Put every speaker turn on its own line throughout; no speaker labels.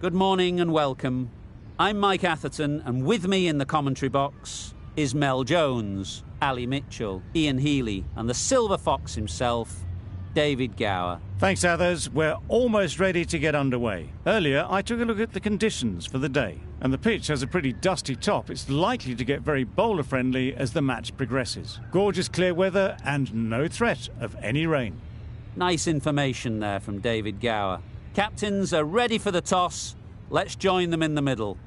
Good morning and welcome. I'm Mike Atherton, and with me in the commentary box is Mel Jones, Ali Mitchell, Ian Healy, and the Silver Fox himself, David Gower.
Thanks, Athers. We're almost ready to get underway. Earlier, I took a look at the conditions for the day, and the pitch has a pretty dusty top. It's likely to get very bowler-friendly as the match progresses. Gorgeous clear weather and no threat of any rain.
Nice information there from David Gower. Captains are ready for the toss. Let's join them in the middle.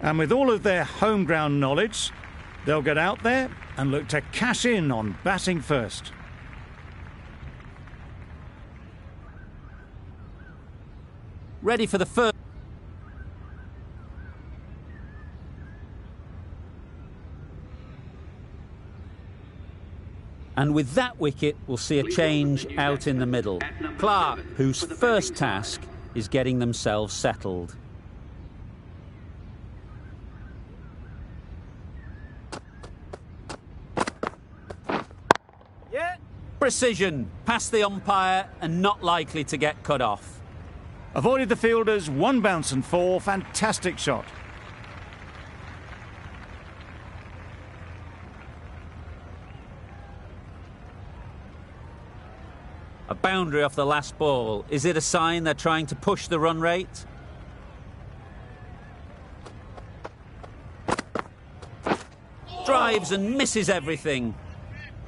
And with all of their home ground knowledge, they'll get out there and look to cash in on batting first.
Ready for the first. And with that wicket, we'll see a change out in the middle. Clarke, whose first task is getting themselves settled. Precision, past the umpire and not likely to get cut off.
Avoided the fielders, 1 bounce and 4, fantastic shot.
A boundary off the last ball. Is it a sign they're trying to push the run rate? Drives and misses everything.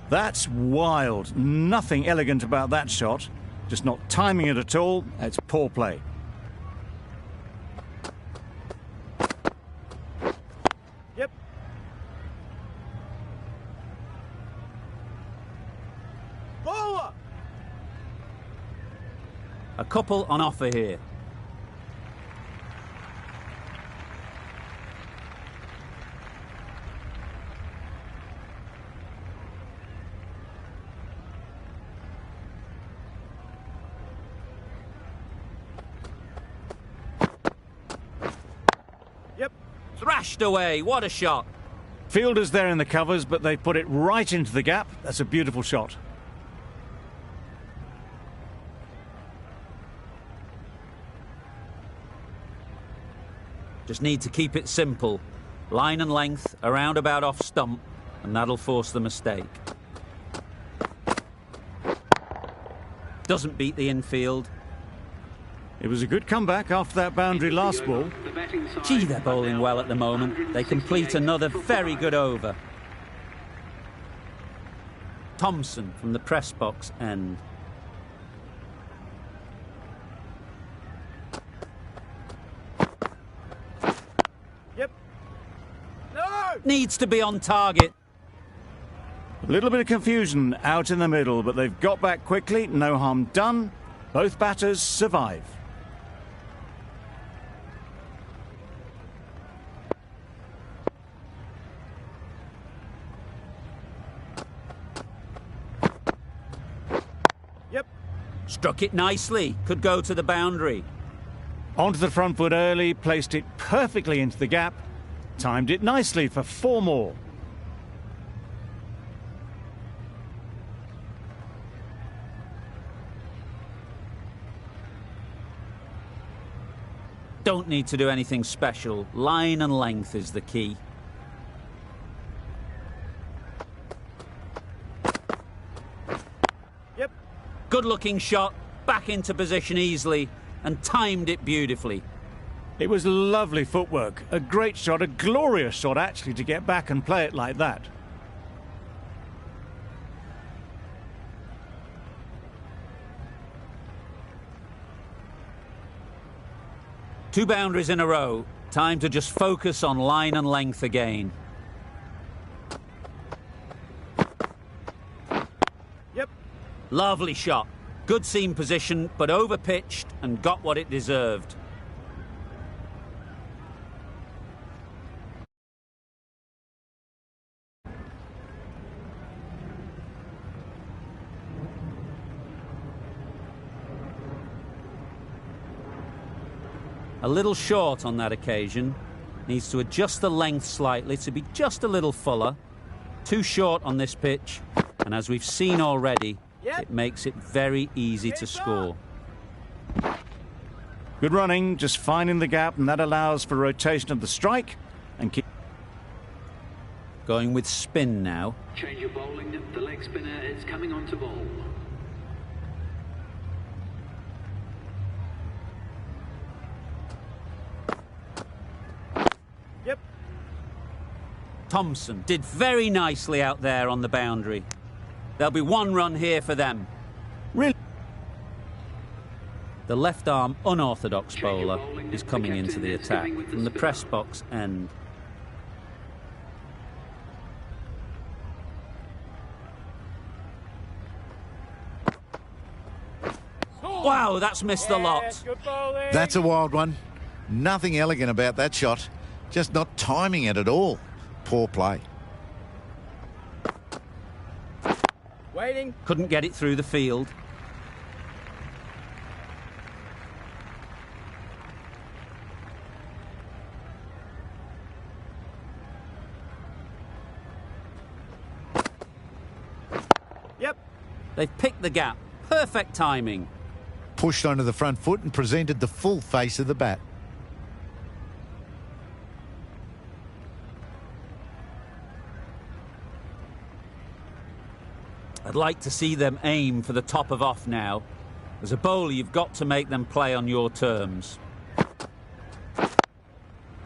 That's wild. Nothing elegant about that shot. Just not timing it at all. It's poor play.
Yep. Bowler!
A couple on offer here. Thrashed away, what a shot.
Fielders there in the covers, but they put it right into the gap. That's a beautiful shot.
Just need to keep it simple. Line and length, around about off stump, and that'll force the mistake. Doesn't beat the infield.
It was a good comeback after that boundary last ball.
Gee, they're bowling well at the moment. They complete another very good over. Thompson from the press box end.
Yep. No!
Needs to be on target.
A little bit of confusion out in the middle, but they've got back quickly. No harm done. Both batters survive.
Struck it nicely. Could go to the boundary.
Onto the front foot early, placed it perfectly into the gap. Timed it nicely for 4 more.
Don't need to do anything special. Line and length is the key. Good looking shot, back into position easily, and timed it beautifully.
It was lovely footwork, a great shot, a glorious shot actually to get back and play it like that.
Two boundaries in a row, time to just focus on line and length again. Lovely shot. Good seam position, but over-pitched and got what it deserved. A little short on that occasion. Needs to adjust the length slightly to be just a little fuller. Too short on this pitch, and as we've seen already, it makes it very easy to score.
Good running, just finding the gap, and that allows for rotation of the strike and keep.
Going with spin now.
Change of bowling. The leg spinner is coming on to bowl.
Yep.
Thompson did very nicely out there on the boundary. There'll be one run here for them.
Really?
The left-arm unorthodox bowler is coming into the attack from the press box end. Wow, that's missed the lot.
Good bowling.
That's a wild one. Nothing elegant about that shot. Just not timing it at all. Poor play.
Waiting.
Couldn't get it through the field.
Yep.
They've picked the gap. Perfect timing.
Pushed onto the front foot and presented the full face of the bat.
I'd like to see them aim for the top of off now. As a bowler, you've got to make them play on your terms.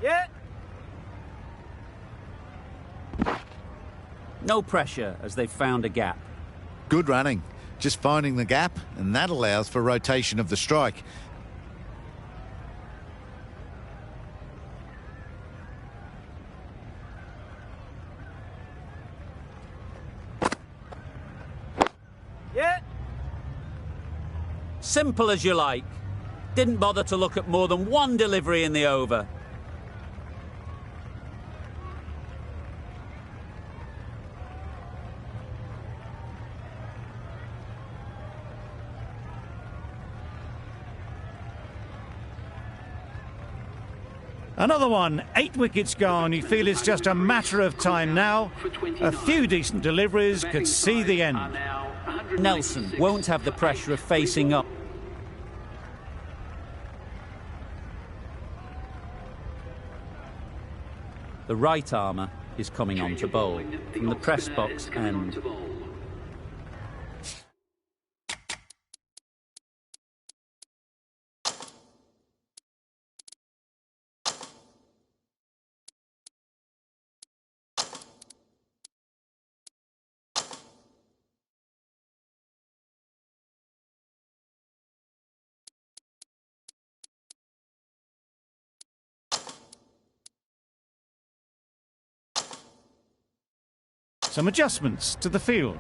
Yeah.
No pressure as they've found a gap.
Good running. Just finding the gap, and that allows for rotation of the strike.
Yeah.
Simple as you like. Didn't bother to look at more than one delivery in the over.
Another one, 8 wickets gone. You feel it's just a matter of time now. A few decent deliveries could see the end.
Nelson won't have the pressure of facing up. The right armour is coming on to bowl from the press box end.
Some adjustments to the field.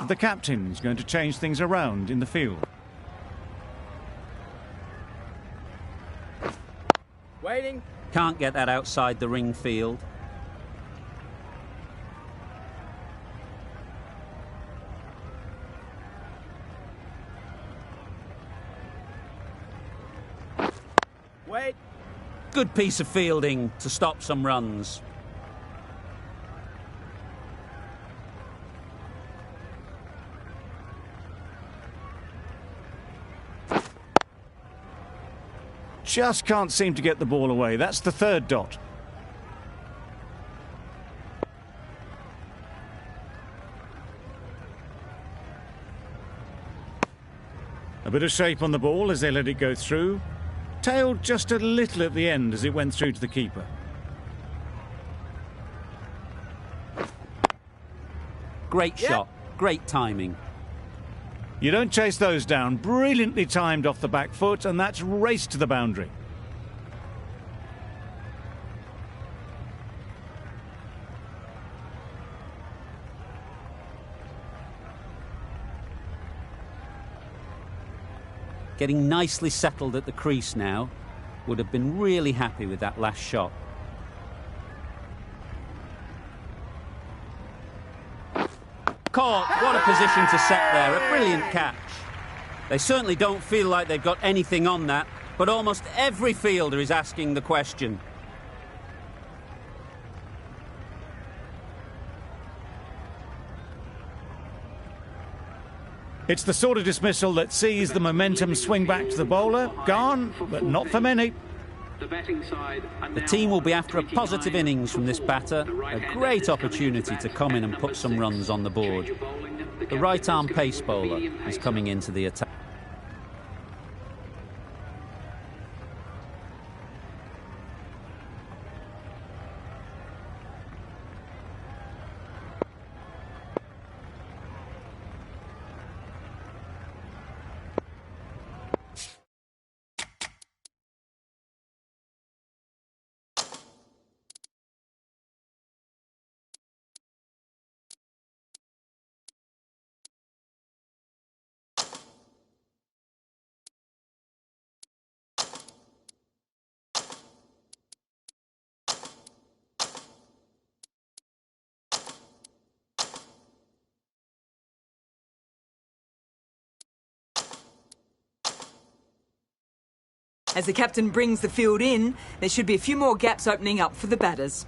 The captain's going to change things around in the field.
Waiting.
Can't get that outside the ring field.
Wait.
Good piece of fielding to stop some runs.
Just can't seem to get the ball away. That's the third dot. A bit of shape on the ball as they let it go through. Tailed just a little at the end as it went through to the keeper.
Great shot, great timing.
You don't chase those down. Brilliantly timed off the back foot, and that's raced to the boundary.
Getting nicely settled at the crease now. Would have been really happy with that last shot. caught. What a position to set there. A brilliant catch. They certainly don't feel like they've got anything on that, but almost every fielder is asking the question.
It's the sort of dismissal that sees the momentum swing back to the bowler. Gone, but not for many.
The team will be after a positive innings from this batter. A great opportunity to come in and put some runs on the board. The right-arm pace bowler is coming into the attack.
As the captain brings the field in, there should be a few more gaps opening up for the batters.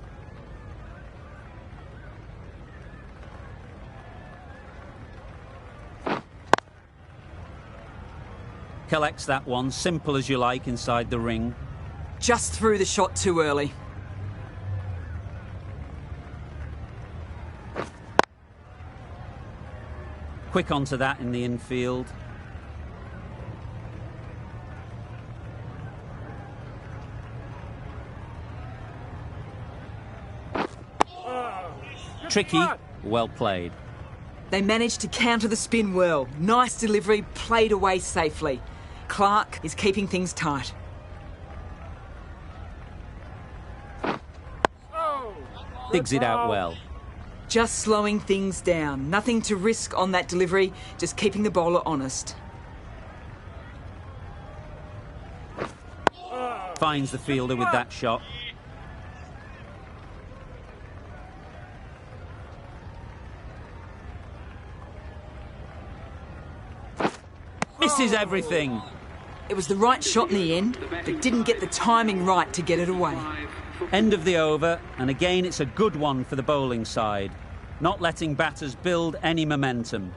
Collects that one, simple as you like, inside the ring.
Just threw the shot too early.
Quick onto that in the infield. Tricky, well played.
They managed to counter the spin well. Nice delivery, played away safely. Clarke is keeping things tight.
Digs it out well.
Just slowing things down. Nothing to risk on that delivery, just keeping the bowler honest.
Finds the fielder with that shot. Misses everything.
It was the right shot in the end, but didn't get the timing right to get it away.
End of the over, and again it's a good one for the bowling side. Not letting batters build any momentum.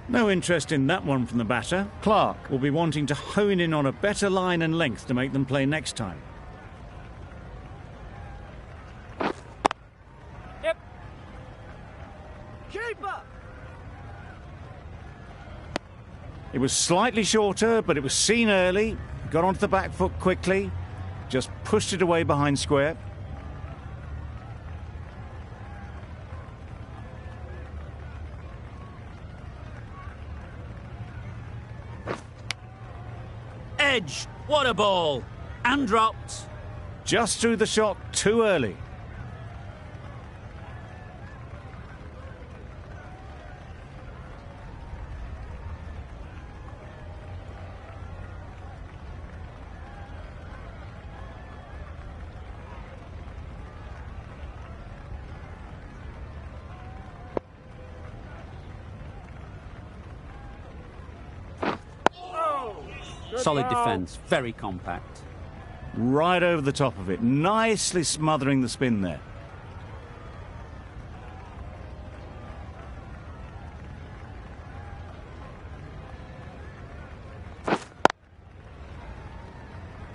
No interest in that one from the batter. Clarke will be wanting to hone in on a better line and length to make them play next time.
Yep. Keeper.
It was slightly shorter, but it was seen early. Got onto the back foot quickly. Just pushed it away behind square.
Edge, what a ball! And dropped.
Just threw the shot too early.
Solid defence, very compact.
Right over the top of it, nicely smothering the spin there.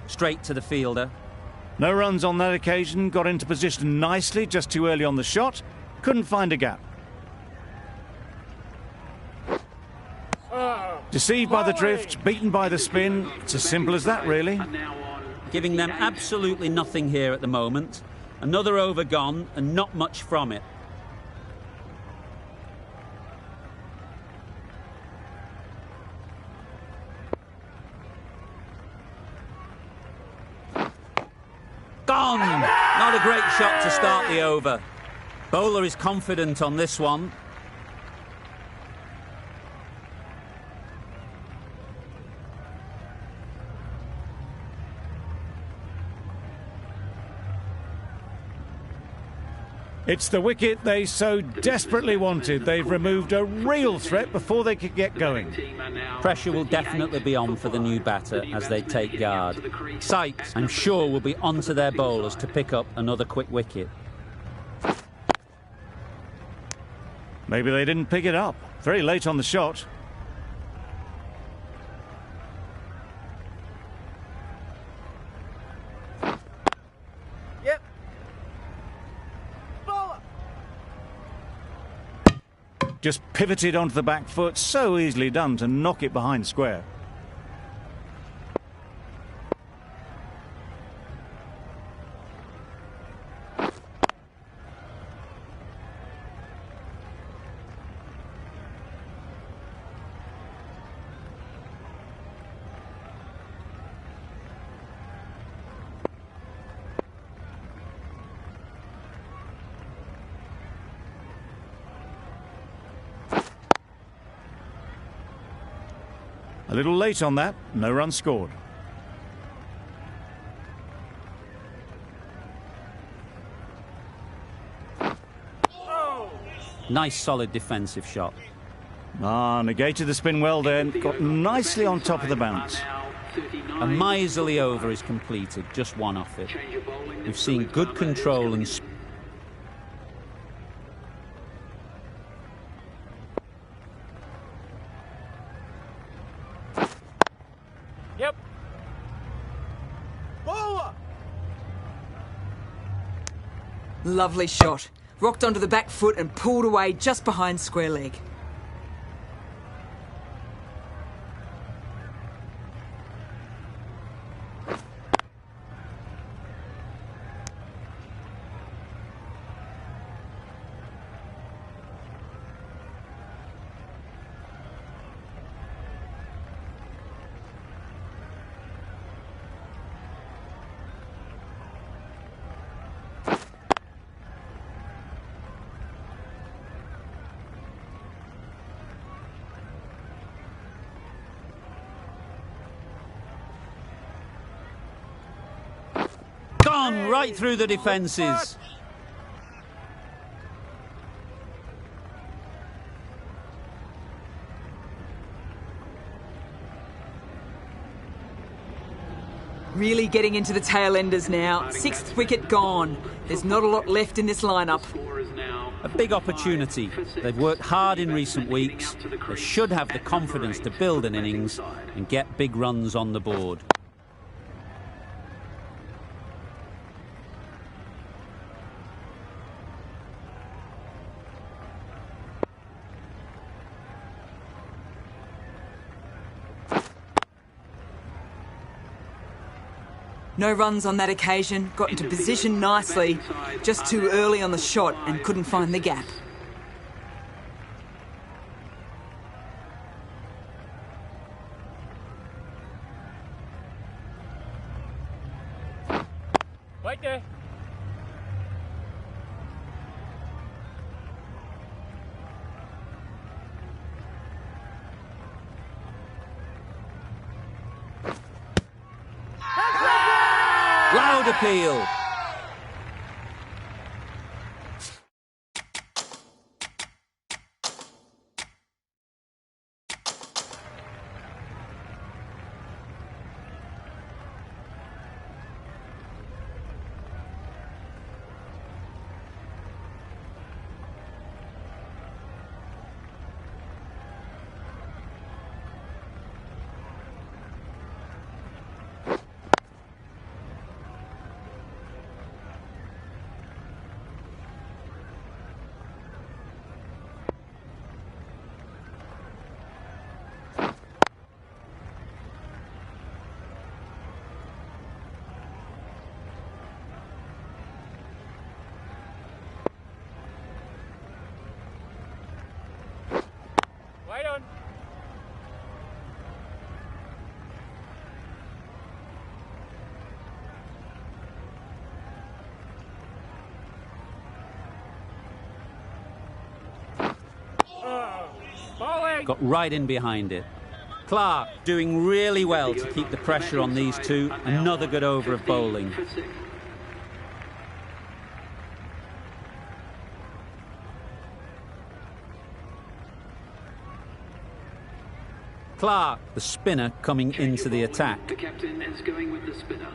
Straight to the fielder.
No runs on that occasion, got into position nicely, just too early on the shot. Couldn't find a gap. Deceived by the drift, beaten by the spin. It's as simple as that, really.
Giving them absolutely nothing here at the moment. Another over gone and not much from it. Gone! Not a great shot to start the over. Bowler is confident on this one.
It's the wicket they so desperately wanted. They've removed a real threat before they could get going.
Pressure will definitely be on for the new batter as they take guard. Sight, I'm sure, will be onto their bowlers to pick up another quick wicket.
Maybe they didn't pick it up. Very late on the shot.
Yep. Bowler.
Just pivoted onto the back foot. So easily done to knock it behind square. A little late on that, no run scored.
Nice solid defensive shot.
Negated the spin well then, got nicely on top of the bounce.
A miserly over is completed, just one off it. We've seen good control and
Yep. Bowler.
Lovely shot. Rocked onto the back foot and pulled away just behind square leg.
gone right through the defences.
Really getting into the tail enders now. Sixth wicket gone. There's not a lot left in this lineup.
A big opportunity. They've worked hard in recent weeks. They should have the confidence to build an innings and get big runs on the board.
No runs on that occasion, got into position nicely, just too early on the shot and couldn't find the gap.
Wait there.
Loud appeal. got right in behind it. Clarke doing really well to keep the pressure on these two. Another good over of bowling. Clarke, the spinner, coming into the attack.
The captain is going with the spinner.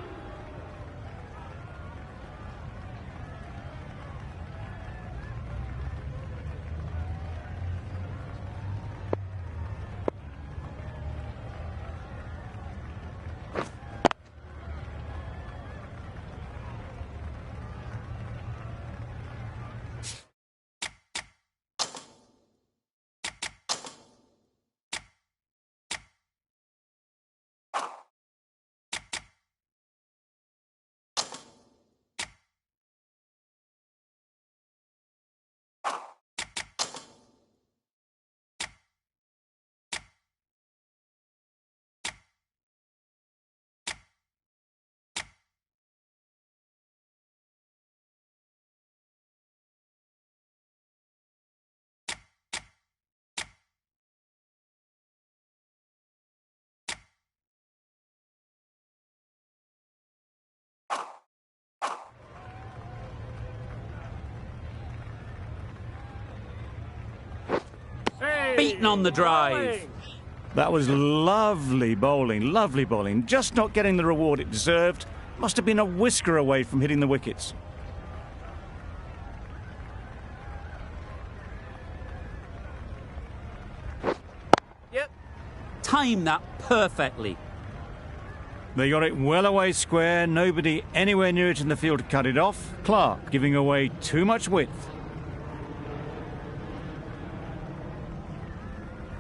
Beaten on the drive.
That was lovely bowling, just not getting the reward it deserved. Must have been a whisker away from hitting the wickets.
Yep.
Timed that perfectly.
They got it well away square, nobody anywhere near it in the field to cut it off. Clarke giving away too much width.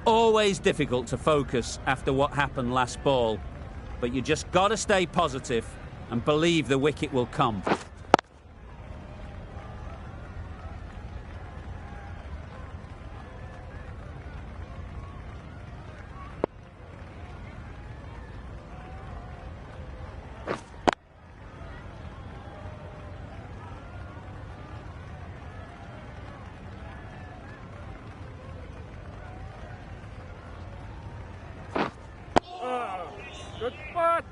Always difficult to focus after what happened last ball, but you just got to stay positive and believe the wicket will come.
Good spot.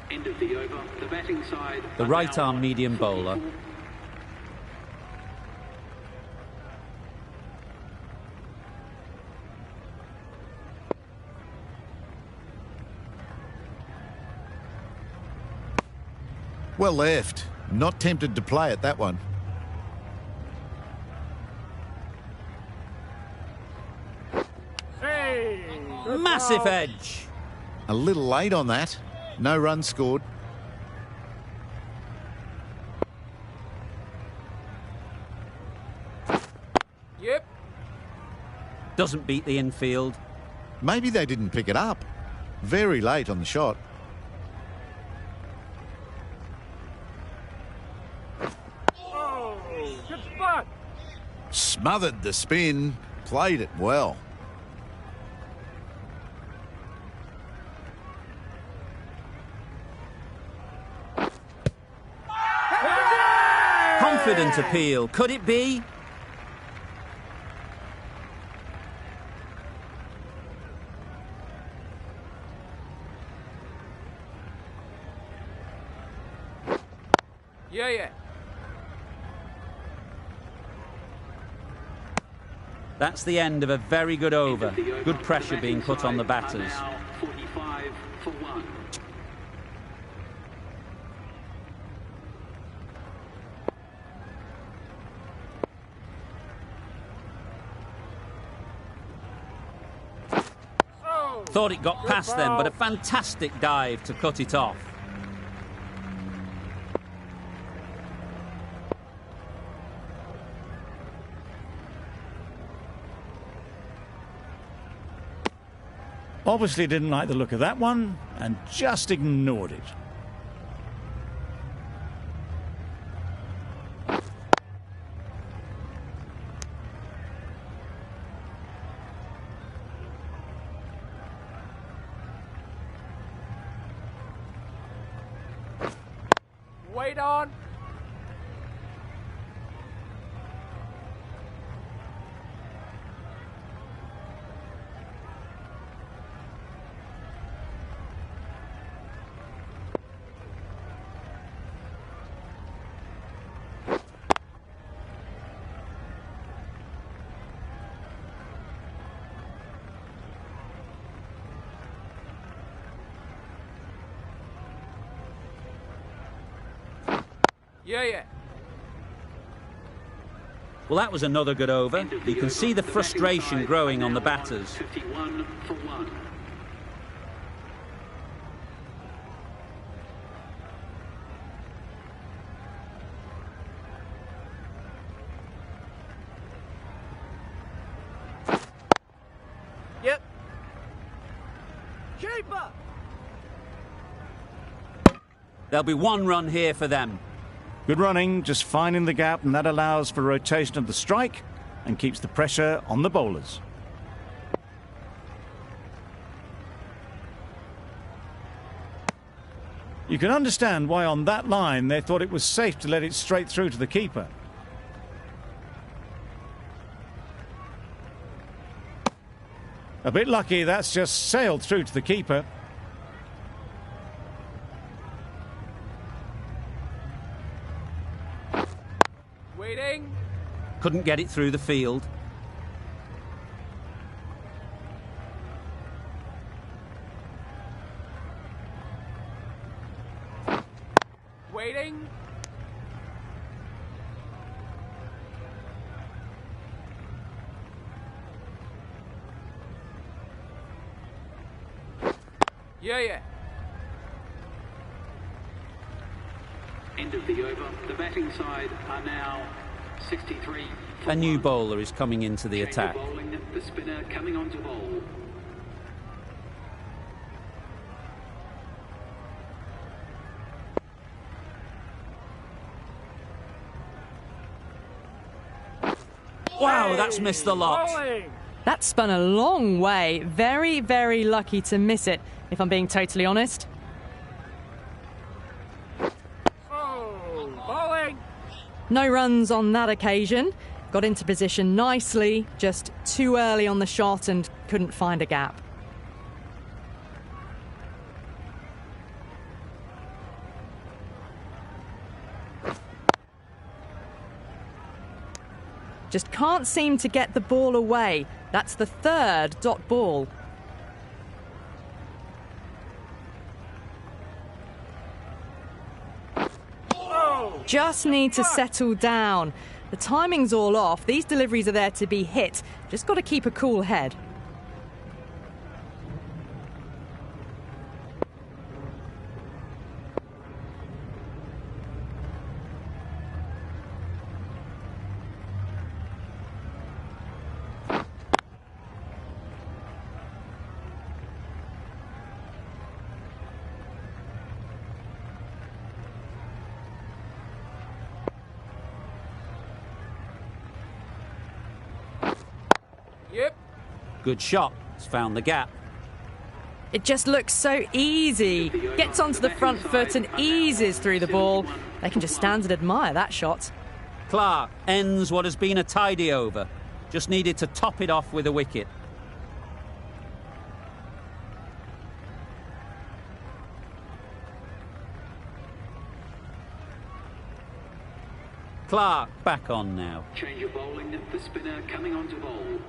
End of the over. The batting side.
The right-arm medium bowler.
Well left. Not tempted to play at that one.
Massive edge.
A little late on that. No runs scored.
Yep.
Doesn't beat the infield.
Maybe they didn't pick it up. Very late on the shot.
Oh, good spot.
Smothered the spin. Played it well.
Confident appeal. Could it be?
Yeah.
That's the end of a very good over. Good pressure being put on the batters.
45 for 1.
Thought it got past them, but a fantastic dive to cut it off.
Obviously didn't like the look of that one and just ignored it.
Wait on. Yeah.
Well, that was another good over. You can see the frustration growing on the batters.
51 for 1.
Yep. Keeper!
There'll be one run here for them.
Good running, just finding the gap, and that allows for rotation of the strike and keeps the pressure on the bowlers. You can understand why on that line they thought it was safe to let it straight through to the keeper. A bit lucky, that's just sailed through to the keeper.
Waiting.
Couldn't get it through the field.
Waiting. Yeah.
End of the over. The batting side are now 63 for
A new
1.
bowler is coming into the
Change of
attack.
bowling, the spinner coming on to bowl.
Wow, that's missed the lot.
Bowling.
That spun a long way. Very, very lucky to miss it, if I'm being totally honest.
Oh, bowling.
No runs on that occasion. Got into position nicely, just too early on the shot and couldn't find a gap. Just can't seem to get the ball away. That's the third dot ball. Just need to settle down. The timing's all off. These deliveries are there to be hit. Just got to keep a cool head.
Yep.
Good shot. It's found the gap.
It just looks so easy. Gets onto the front foot and eases through the ball. They can just stand and admire that shot.
Clarke ends what has been a tidy over. Just needed to top it off with a wicket. Clarke back on now.
Change of bowling, the spinner coming on to bowl.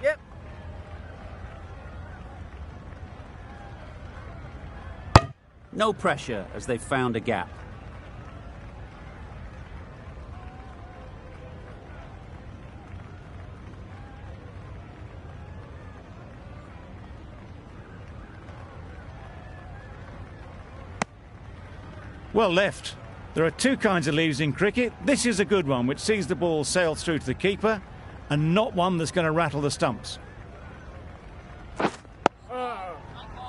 Yep.
No pressure as they've found a gap.
Well left. There are two kinds of leaves in cricket. This is a good one, which sees the ball sail through to the keeper, and not one that's going to rattle the stumps.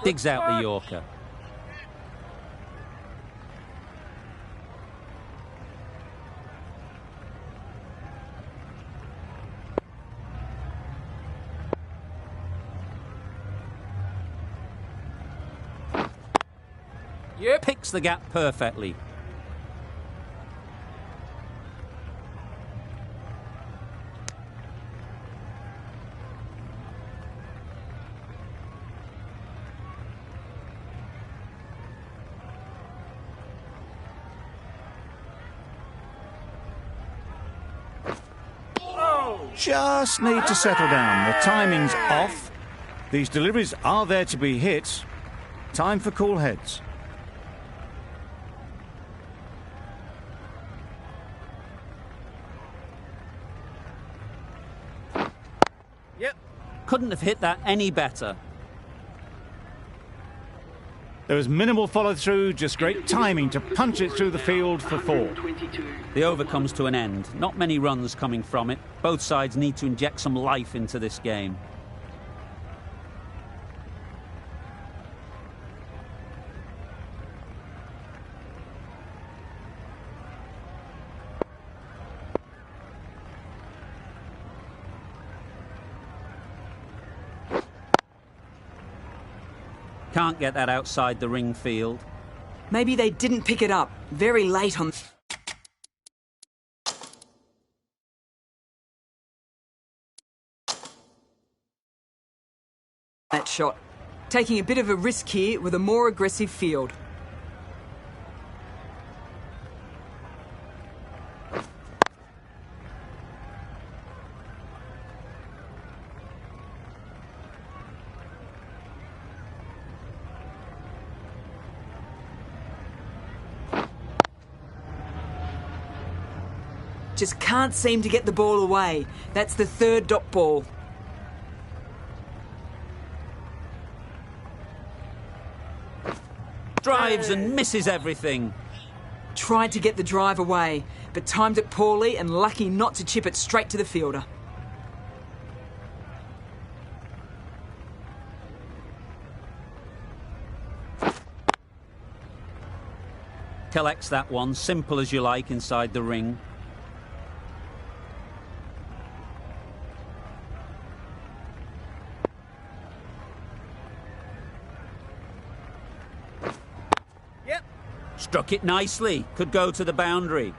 Digs out the Yorker.
Yep.
Picks the gap perfectly.
just need to settle down. The timing's off. These deliveries are there to be hit. Time for cool heads.
Yep.
Couldn't have hit that any better.
There was minimal follow-through, just great timing to punch it through the field for 4.
The over comes to an end. Not many runs coming from it. Both sides need to inject some life into this game. Can't get that outside the ring field.
Maybe they didn't pick it up. Very late on that shot. Taking a bit of a risk here with a more aggressive field. Just can't seem to get the ball away. That's the third dot ball.
Drives and misses everything.
Tried to get the drive away, but timed it poorly and lucky not to chip it straight to the fielder.
Collects that one, simple as you like, inside the ring.
Yep.
Struck it nicely. Could go to the boundary.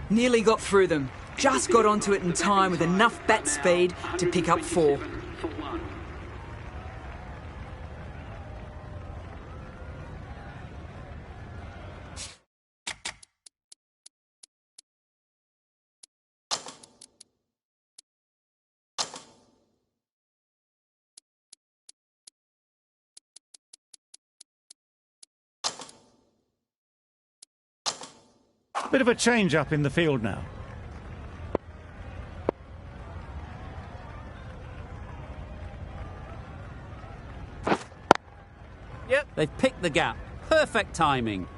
Nearly got through them. Just got onto it in time with enough bat speed to pick up 4.
Bit of a change-up in the field now.
Yep.
They've picked the gap. Perfect timing.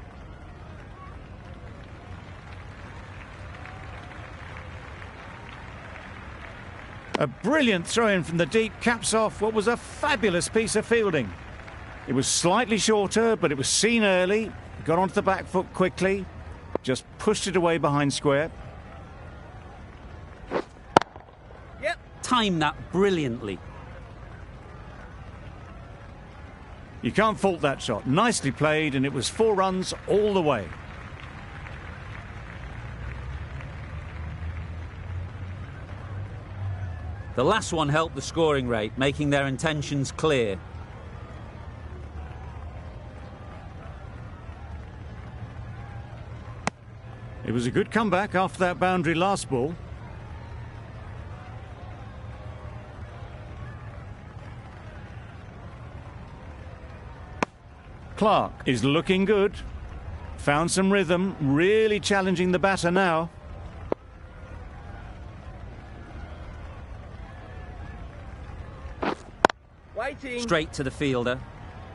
A brilliant throw-in from the deep caps off what was a fabulous piece of fielding. It was slightly shorter, but it was seen early. Got onto the back foot quickly. Just pushed it away behind square.
Yep.
Timed that brilliantly.
You can't fault that shot. Nicely played, and it was 4 runs all the way.
The last one helped the scoring rate, making their intentions clear.
It was a good comeback after that boundary last ball. Clarke is looking good. Found some rhythm, really challenging the batter now.
Waiting.
Straight to the fielder.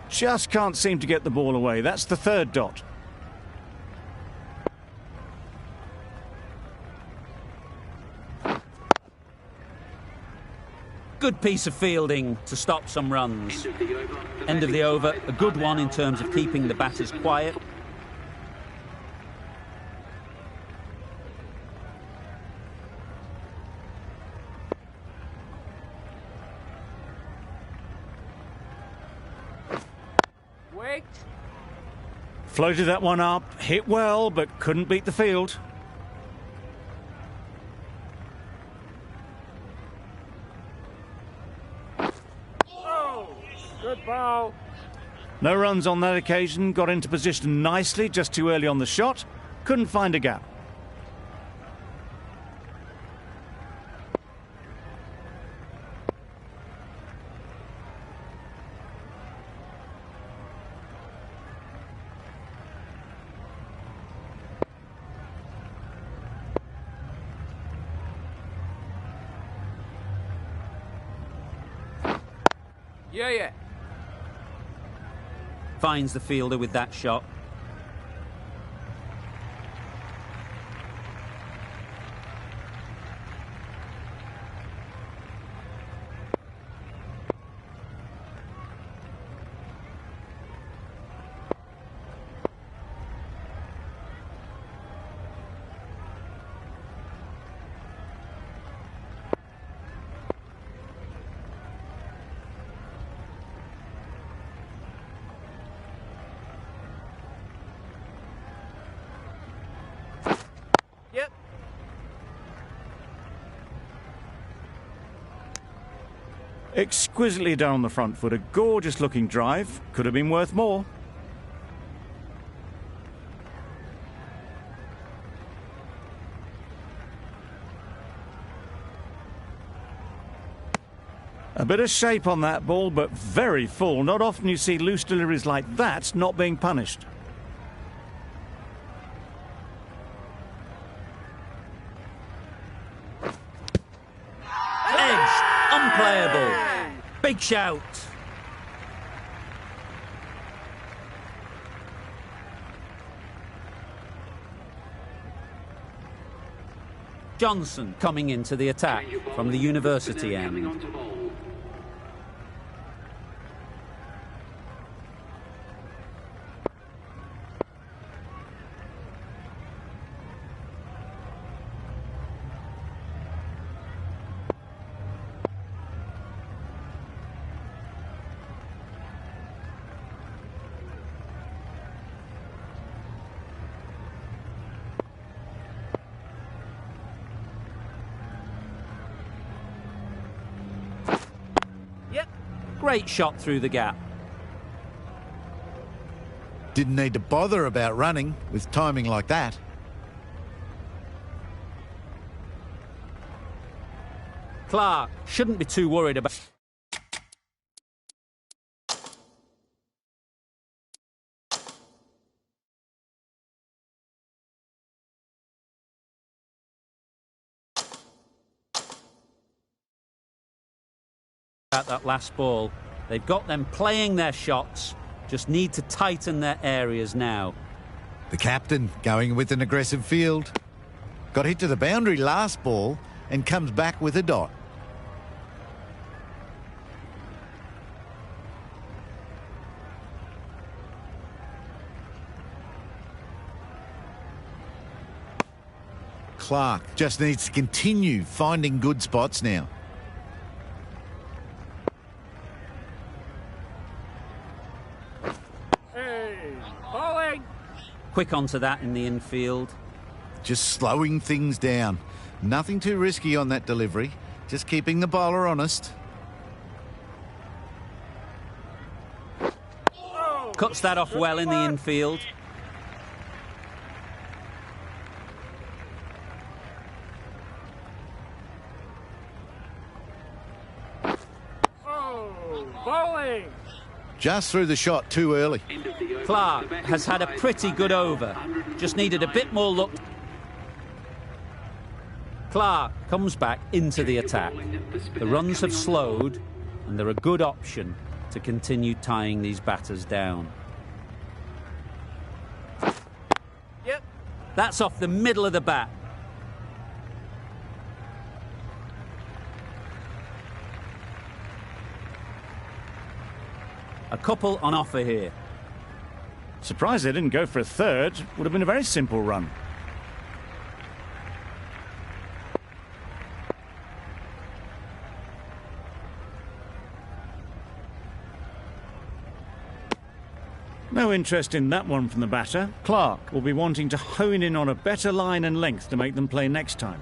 Just can't seem to get the ball away. That's the third dot.
Good piece of fielding to stop some runs. End of the over. A good one in terms of keeping the batters quiet.
Wait.
Floated that one up, hit well, but couldn't beat the field.
Good ball.
No runs on that occasion, got into position nicely, just too early on the shot. Couldn't find a gap.
Yeah.
Finds the fielder with that shot.
Yep.
Exquisitely down the front foot, a gorgeous looking drive. Could have been worth more. A bit of shape on that ball, but very full. Not often you see loose deliveries like that not being punished.
Edged. Unplayable. Big shout. Johnson coming into the attack from the university end.
Yep.
Great shot through the gap.
Didn't need to bother about running with timing like that.
Clarke shouldn't be too worried about that last ball. They've got them playing their shots, just need to tighten their areas now.
The captain going with an aggressive field. Got hit to the boundary last ball and comes back with a dot. Clarke just needs to continue finding good spots now.
Hey, bowling.
Quick onto that in the infield.
Just slowing things down. Nothing too risky on that delivery. Just keeping the bowler honest.
Cuts that off well in the infield.
Oh, bowling.
Just threw the shot too early.
Clarke has had a pretty good over. Just needed a bit more luck. Clarke comes back into the attack. The runs have slowed and they're a good option to continue tying these batters down.
Yep.
That's off the middle of the bat. A couple on offer here.
Surprised they didn't go for a third. Would have been a very simple run. No interest in that one from the batter. Clarke will be wanting to hone in on a better line and length to make them play next time.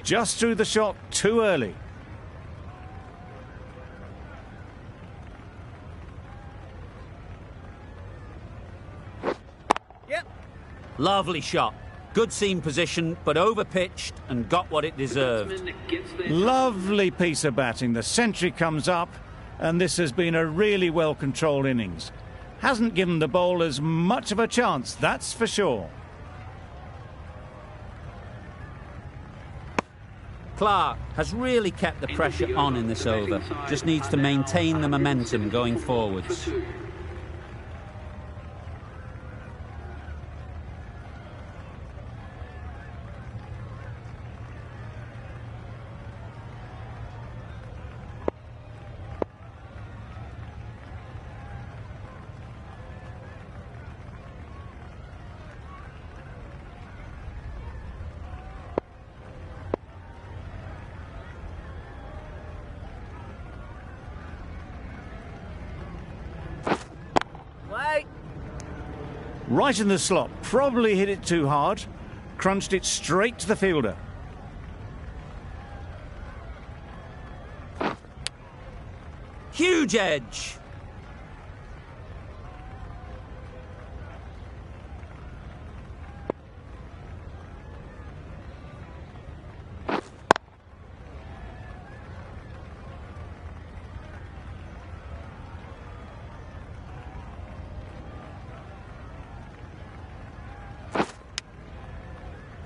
Just threw the shot too early.
Lovely shot. Good seam position, but over-pitched and got what it deserved.
Lovely piece of batting. The century comes up, and this has been a really well-controlled innings. Hasn't given the bowlers much of a chance, that's for sure.
Clarke has really kept the pressure on in this over. Just needs to maintain the momentum going forwards.
Right in the slot, probably hit it too hard, crunched it straight to the fielder.
Huge edge.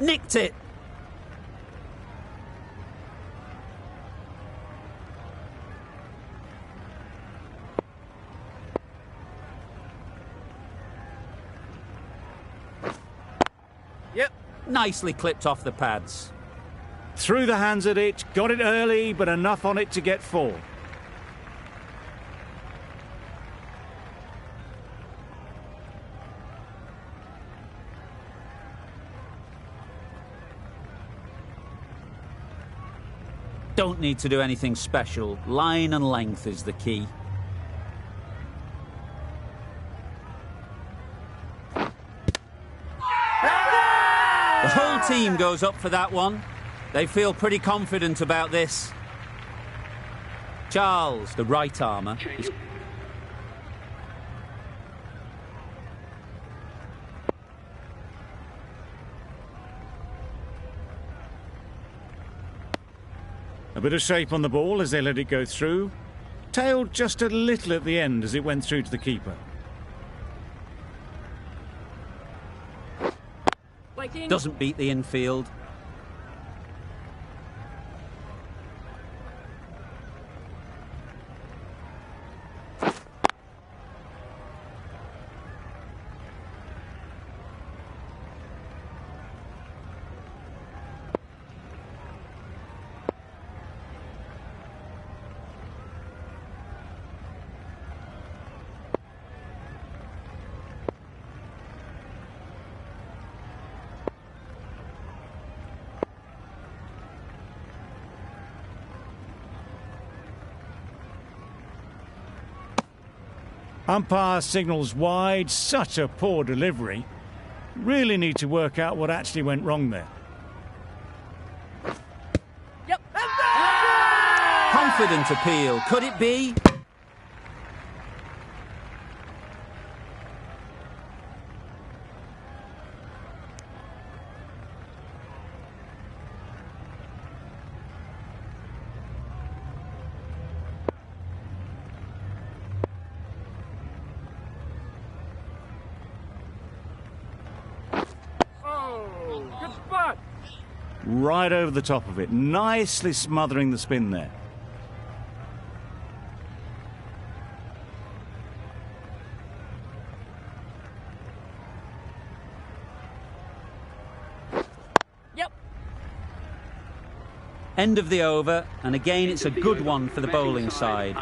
Nicked it.
Yep.
Nicely clipped off the pads.
Threw the hands at it, got it early, but enough on it to get 4.
Don't need to do anything special. Line and length is the key. The whole team goes up for that one. They feel pretty confident about this. Charles, the right armour, is
a bit of shape on the ball as they let it go through. Tailed just a little at the end as it went through to the keeper.
doesn't beat the infield.
Umpire signals wide, such a poor delivery. Really need to work out what actually went wrong there.
Yep.
Confident appeal, could it be?
Right over the top of it, nicely smothering the spin there.
Yep.
End of the over, and again it's a good one for the bowling side,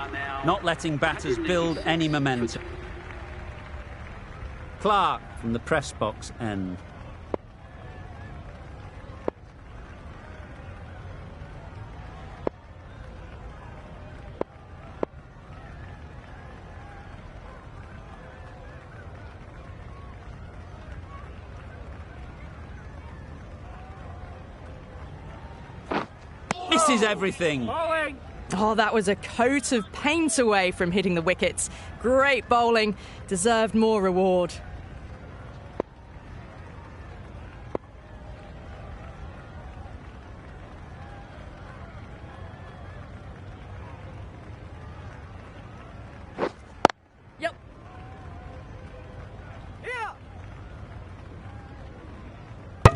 not letting batters build any momentum. Clarke from the press box end. Misses everything.
Bowling.
Oh, that was a coat of paint away from hitting the wickets. Great bowling. Deserved more reward.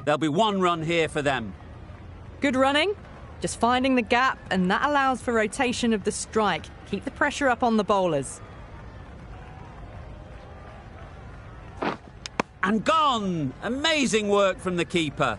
There'll be 1 run here for them.
Good running, just finding the gap, and that allows for rotation of the strike. Keep the pressure up on the bowlers.
And gone! Amazing work from the keeper.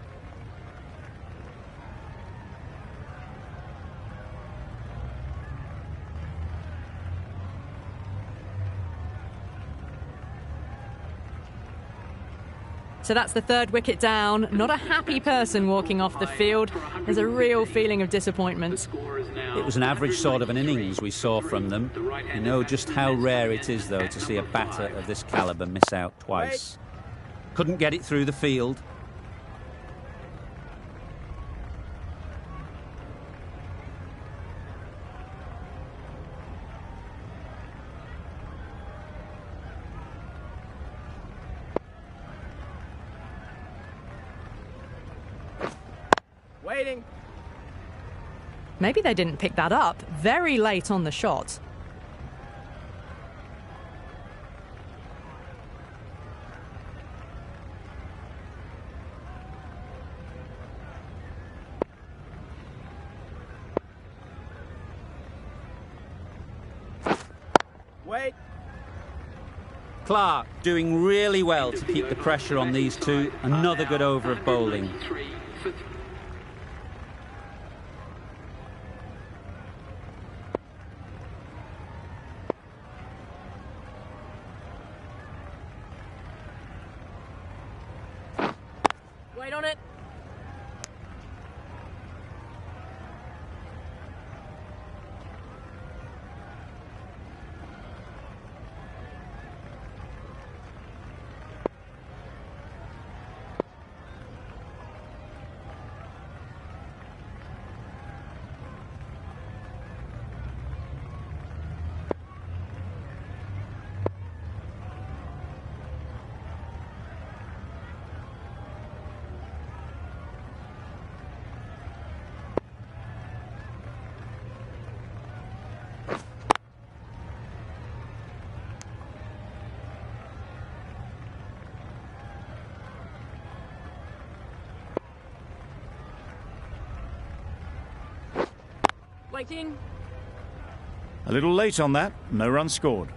So that's the 3rd wicket down. Not a happy person walking off the field. There's a real feeling of disappointment.
It was an average sort of an innings we saw from them. You know just how rare it is, though, to see a batter of this calibre miss out twice. Couldn't get it through the field.
Waiting.
Maybe they didn't pick that up. Very late on the shot.
Wait.
Clarke doing really well to keep the pressure on these two. Another good over of bowling.
Wait on it. Waiting.
A little late on that, no run scored.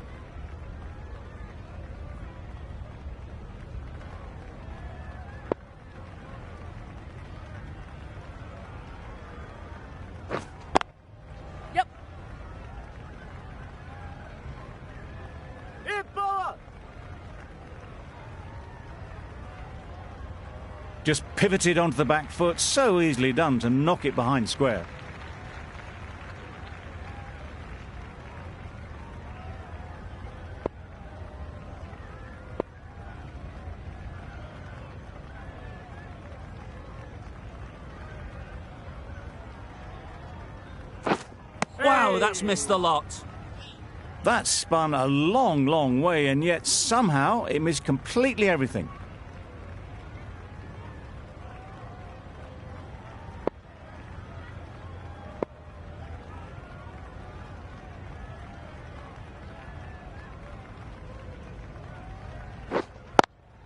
Yep. Hit bowler.
Just pivoted onto the back foot, so easily done to knock it behind square.
Wow, that's missed the lot.
That spun a long, long way, and yet somehow it missed completely everything.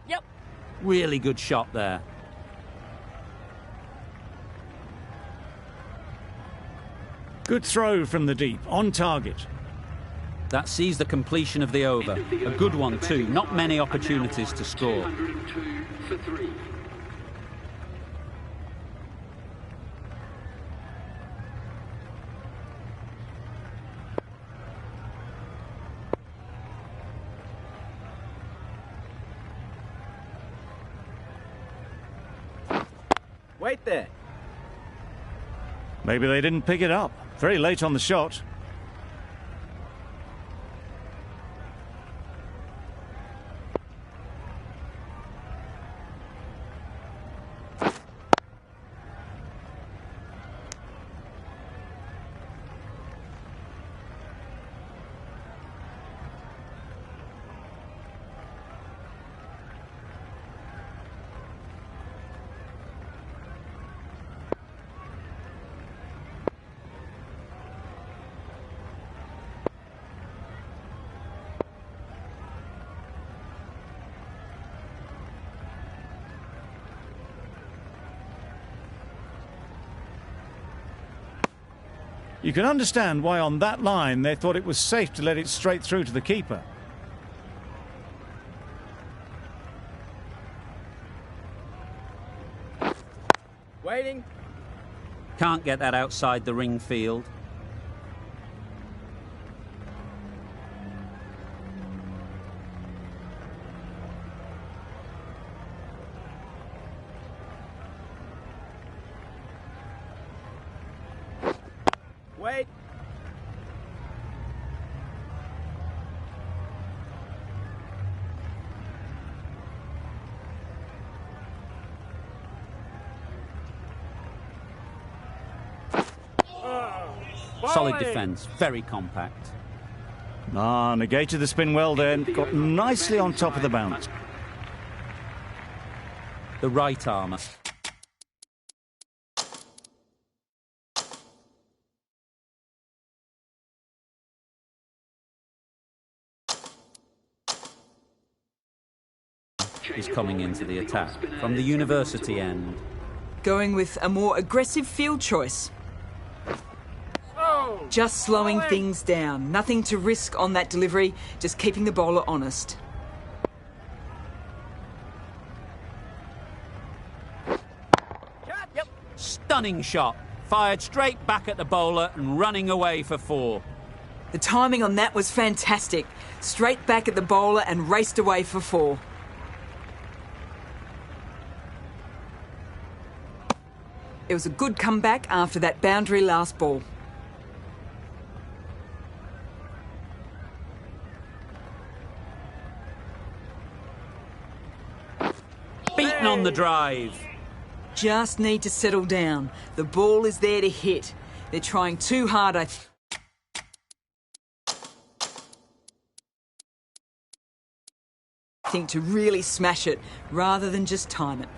Yep.
Really good shot there.
Good throw from the deep, on target.
That sees the completion of the over. A good one too. Not many opportunities to score.
202 for 3.
Wait there.
Maybe they didn't pick it up. Very late on the shot. You can understand why on that line they thought it was safe to let it straight through to the keeper.
Waiting.
Can't get that outside the ring field.
Wait.
Solid defence, very compact.
Negated the spin well then, got nicely on top of the bounce.
The right armour. Is coming into the attack from the university end.
Going with a more aggressive field choice. Just slowing things down. Nothing to risk on that delivery, just keeping the bowler honest.
Yep.
Stunning shot. Fired straight back at the bowler and running away for 4.
The timing on that was fantastic. Straight back at the bowler and raced away for 4. It was a good comeback after that boundary last ball.
Beaten on the drive.
Just need to settle down. The ball is there to hit. They're trying too hard, I think, to really smash it rather than just time it.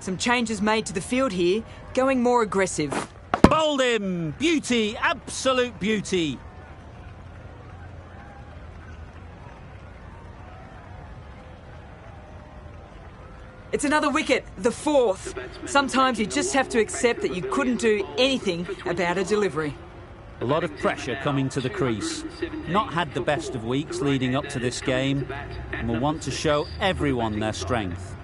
Some changes made to the field here, going more aggressive.
Bowled him! Beauty, absolute beauty.
It's another wicket, the 4th. Sometimes you just have to accept that you couldn't do anything about a delivery.
A lot of pressure coming to the crease. Not had the best of weeks leading up to this game and will want to show everyone their strength.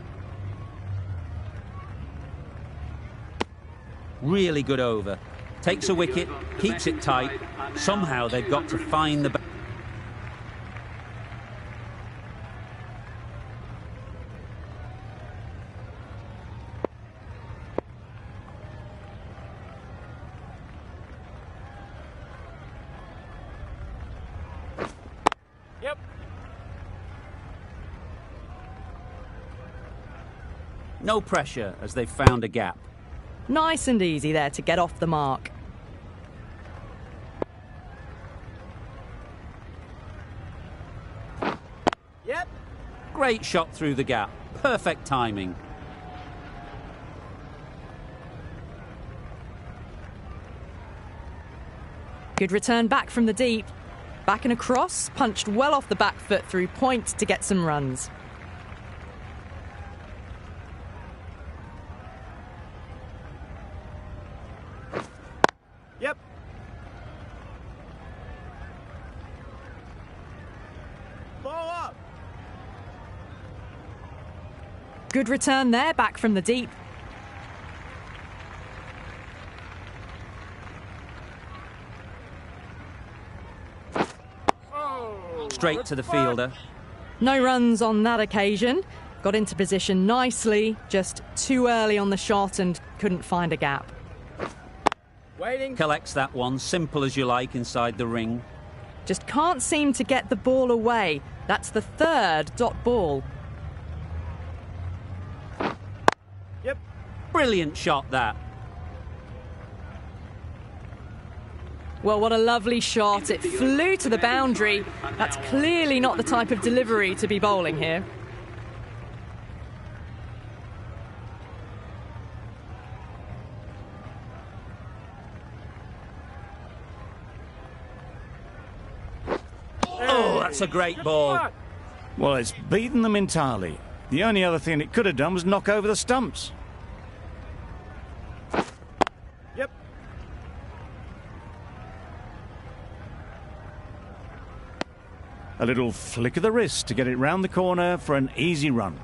Really good over. Takes a wicket, keeps it tight. Somehow they've got to find the...
Yep.
No pressure as they've found a gap.
Nice and easy there to get off the mark.
Yep.
Great shot through the gap. Perfect timing.
Good return back from the deep. Back and across, punched well off the back foot through point to get some runs.
Yep. Ball up.
Good return there, back from the deep.
Straight to the fielder.
No runs on that occasion. Got into position nicely, just too early on the shot and couldn't find a gap.
Waiting.
Collects that one, simple as you like, inside the ring.
Just can't seem to get the ball away. That's the 3rd dot ball.
Yep.
Brilliant shot, that.
Well, what a lovely shot. It flew to the boundary. That's clearly not the type of delivery to be bowling here.
Oh, that's a great ball.
Well, it's beaten them entirely. The only other thing it could have done was knock over the stumps.
Yep.
A little flick of the wrist to get it round the corner for an easy run.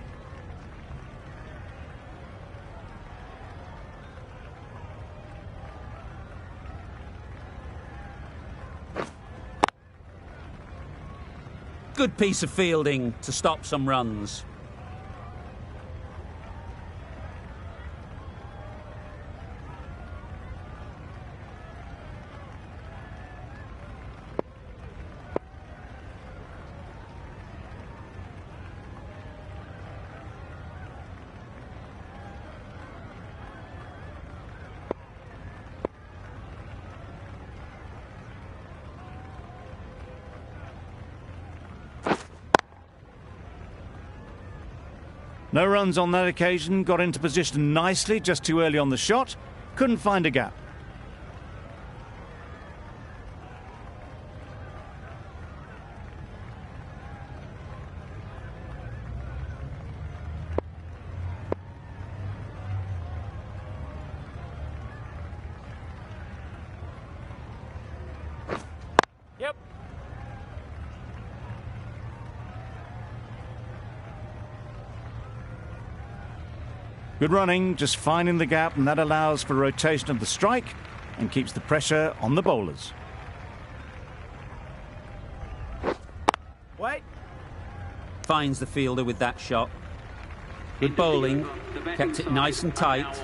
Good piece of fielding to stop some runs.
No runs on that occasion, got into position nicely, just too early on the shot, couldn't find a gap.
Yep.
Good running, just finding the gap, and that allows for rotation of the strike and keeps the pressure on the bowlers.
Wait.
Finds the fielder with that shot. Good bowling, kept it nice and tight,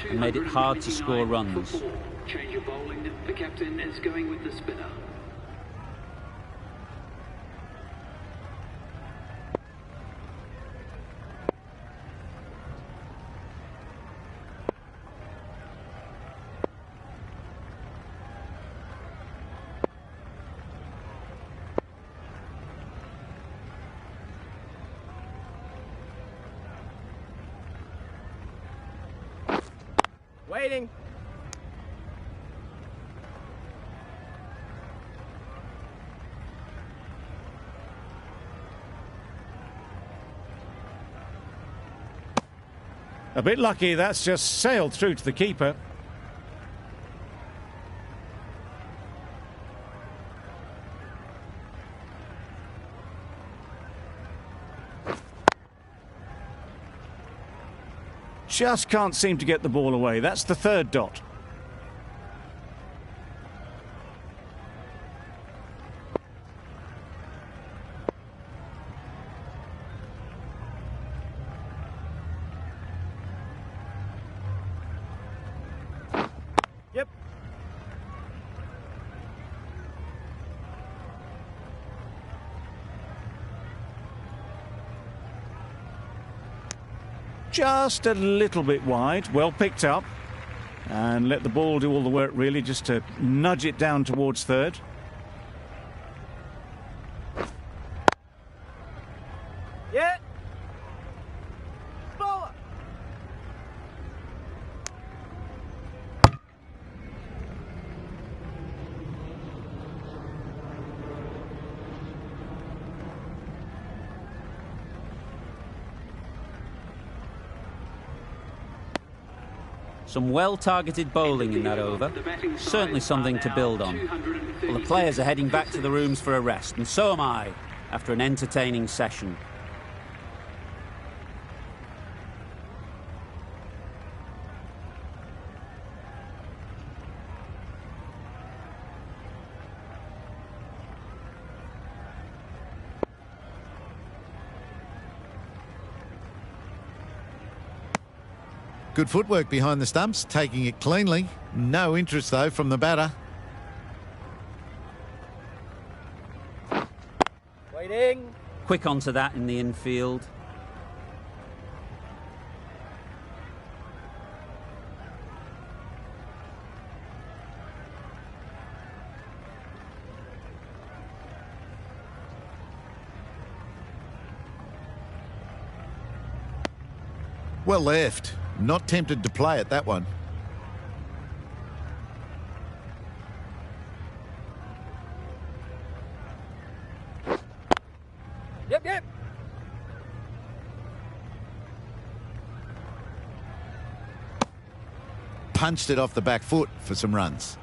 and made it hard to score runs.
Change of bowling. The captain is going with the spinner.
Waiting.
A bit lucky, that's just sailed through to the keeper. Just can't seem to get the ball away. That's the third dot.
Yep.
Just a little bit wide, well picked up, and let the ball do all the work really, just to nudge it down towards third.
Yeah. Bowler.
Some well-targeted bowling in that over. Certainly something to build on. Well, the players are heading back to the rooms for a rest, and so am I, after an entertaining session.
Good footwork behind the stumps, taking it cleanly. No interest, though, from the batter.
Waiting.
Quick onto that in the infield.
Well left. Not tempted to play at that one.
Yep.
Punched it off the back foot for some runs.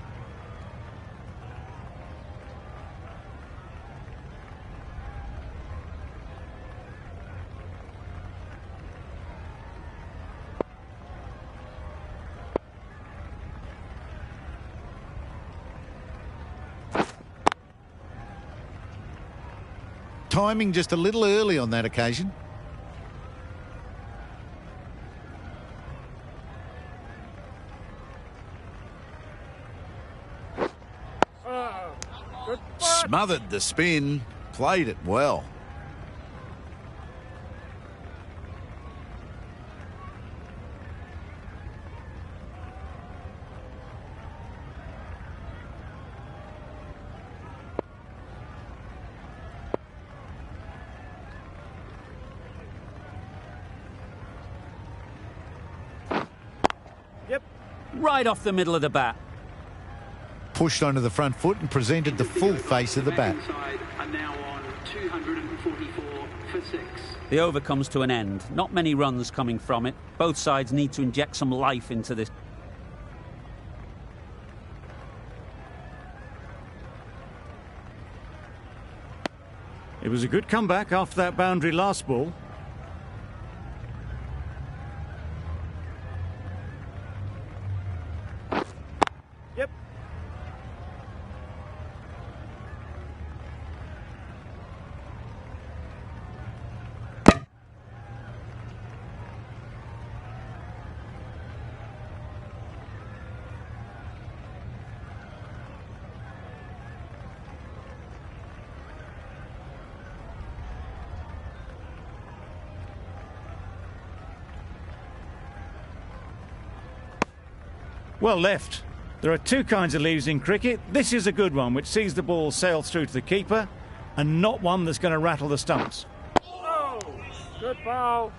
Timing just a little early on that occasion.
Good putt.
Smothered the spin, played it well.
Yep.
Right off the middle of the bat.
Pushed onto the front foot and presented the full face of the bat.
Side are now on 244 for 6.
The over comes to an end. Not many runs coming from it. Both sides need to inject some life into this.
It was a good comeback after that boundary last ball.
Yep.
Well left. There are two kinds of leaves in cricket. This is a good one, which sees the ball sail through to the keeper, and not one that's going to rattle the stumps.
Oh, good ball.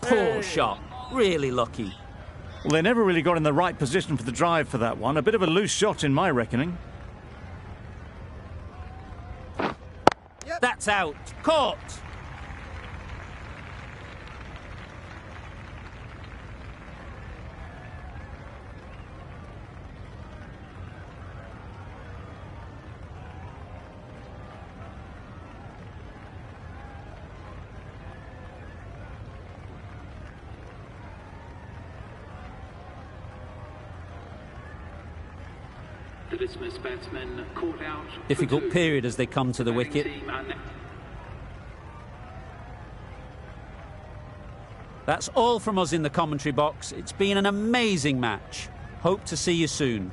Poor shot. Really lucky.
Well, they never really got in the right position for the drive for that one. A bit of a loose shot in my reckoning.
That's out. Caught.
The dismissed batsmen caught out.
Difficult period as they come to the wicket. That's all from us in the commentary box. It's been an amazing match. Hope to see you soon.